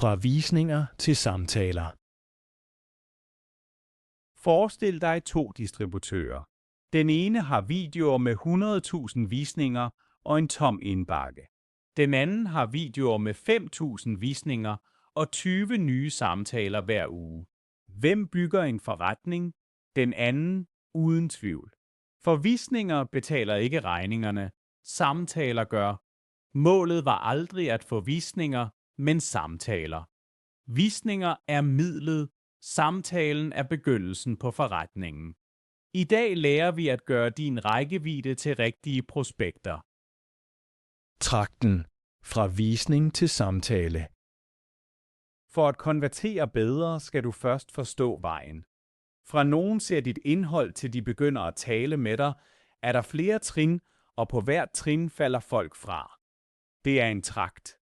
Fra visninger til samtaler. Forestil dig 2 distributører. Den ene har videoer med 100.000 visninger og en tom indbakke. Den anden har videoer med 5.000 visninger og 20 nye samtaler hver uge. Hvem bygger en forretning? Den anden, uden tvivl. For visninger betaler ikke regningerne. Samtaler gør. Målet var aldrig at få visninger, men samtaler. Visninger er midlet. Samtalen er begyndelsen på forretningen. I dag lærer vi at gøre din rækkevidde til rigtige prospekter. Trakten. Fra visning til samtale. For at konvertere bedre, skal du først forstå vejen. Fra nogen ser dit indhold til de begynder at tale med dig, er der flere trin, og på hvert trin falder folk fra. Det er en trakt.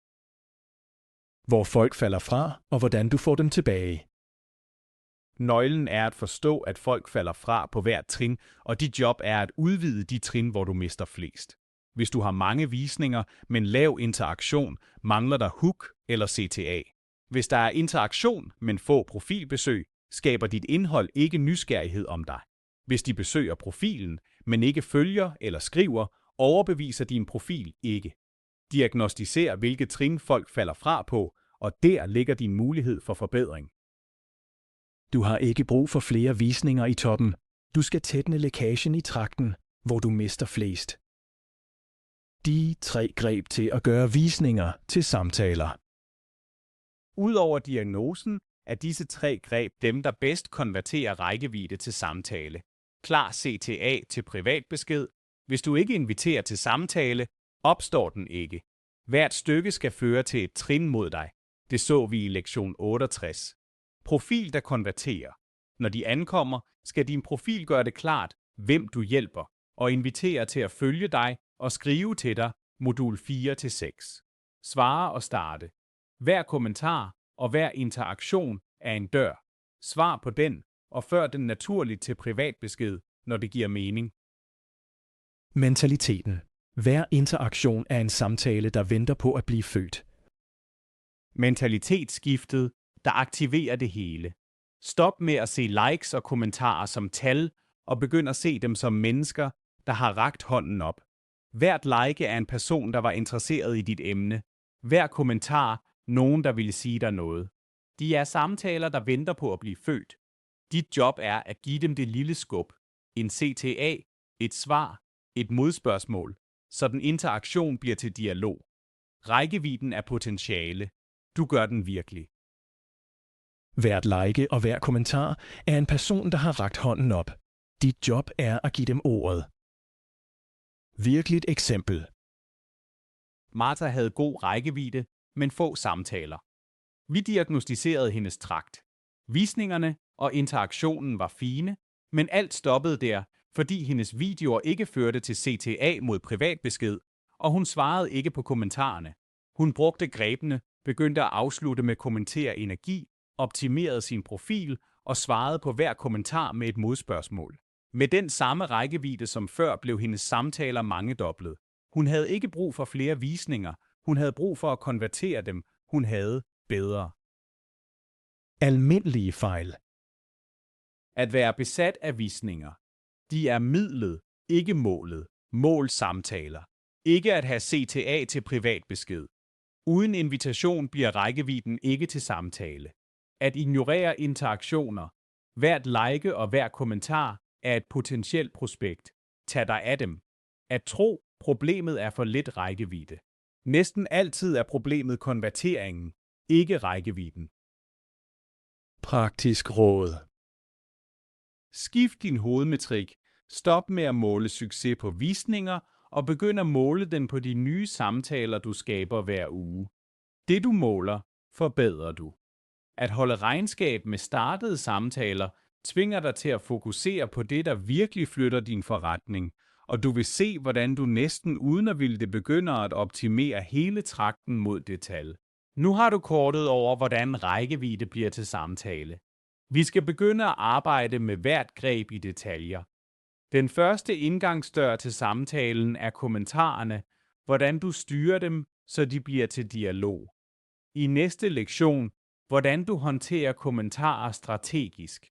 Hvor folk falder fra, og hvordan du får dem tilbage. Nøglen er at forstå, at folk falder fra på hvert trin, og dit job er at udvide de trin, hvor du mister flest. Hvis du har mange visninger, men lav interaktion, mangler der hook eller CTA. Hvis der er interaktion, men få profilbesøg, skaber dit indhold ikke nysgerrighed om dig. Hvis de besøger profilen, men ikke følger eller skriver, overbeviser din profil ikke. Diagnosticer, hvilke trin folk falder fra på, og der ligger din mulighed for forbedring. Du har ikke brug for flere visninger i toppen. Du skal tætne lækagen i trakten, hvor du mister flest. De 3 greb til at gøre visninger til samtaler. Udover diagnosen er disse 3 greb dem, der bedst konverterer rækkevidde til samtale. Klar CTA til privatbesked. Hvis du ikke inviterer til samtale, opstår den ikke. Hvert stykke skal føre til et trin mod dig. Det så vi i lektion 68. Profil, der konverterer. Når de ankommer, skal din profil gøre det klart, hvem du hjælper, og invitere til at følge dig og skrive til dig, modul 4-6. Svare og starte. Hver kommentar og hver interaktion er en dør. Svar på den, og før den naturligt til privatbesked, når det giver mening. Mentaliteten. Hver interaktion er en samtale, der venter på at blive født. Mentalitetsskiftet, der aktiverer det hele. Stop med at se likes og kommentarer som tal, og begynd at se dem som mennesker, der har rakt hånden op. Hvert like er en person, der var interesseret i dit emne. Hver kommentar, nogen, der ville sige dig noget. De er samtaler, der venter på at blive født. Dit job er at give dem det lille skub. En CTA, et svar, et modspørgsmål, så den interaktion bliver til dialog. Rækkevidden er potentiale. Du gør den virkelig. Hvert like og hver kommentar er en person, der har rakt hånden op. Dit job er at give dem ordet. Virkeligt eksempel. Martha havde god rækkevidde, men få samtaler. Vi diagnostiserede hendes trakt. Visningerne og interaktionen var fine, men alt stoppede der, fordi hendes videoer ikke førte til CTA mod privatbesked, og hun svarede ikke på kommentarerne. Hun brugte grebene, begyndte at afslutte med kommentere energi, optimerede sin profil og svarede på hver kommentar med et modspørgsmål. Med den samme rækkevidde som før blev hendes samtaler mangedoblet. Hun havde ikke brug for flere visninger, hun havde brug for at konvertere dem, hun havde bedre. Almindelige fejl. At være besat af visninger. De er midlet, ikke målet. Mål samtaler. Ikke at have CTA til privatbesked. Uden invitation bliver rækkevidden ikke til samtale. At ignorere interaktioner. Hvert like og hver kommentar er et potentielt prospekt. Tag dig af dem. At tro, problemet er for lidt rækkevidde. Næsten altid er problemet konverteringen, ikke rækkevidden. Praktisk råd. Skift din hovedmetrik. Stop med at måle succes på visninger og begynd at måle den på de nye samtaler, du skaber hver uge. Det du måler, forbedrer du. At holde regnskab med startede samtaler tvinger dig til at fokusere på det, der virkelig flytter din forretning, og du vil se, hvordan du næsten uden at ville det begynder at optimere hele trakten mod det tal. Nu har du kortet over, hvordan rækkevidde bliver til samtale. Vi skal begynde at arbejde med hvert greb i detaljer. Den første indgangsdør til samtalen er kommentarerne, hvordan du styrer dem, så de bliver til dialog. I næste lektion, hvordan du håndterer kommentarer strategisk.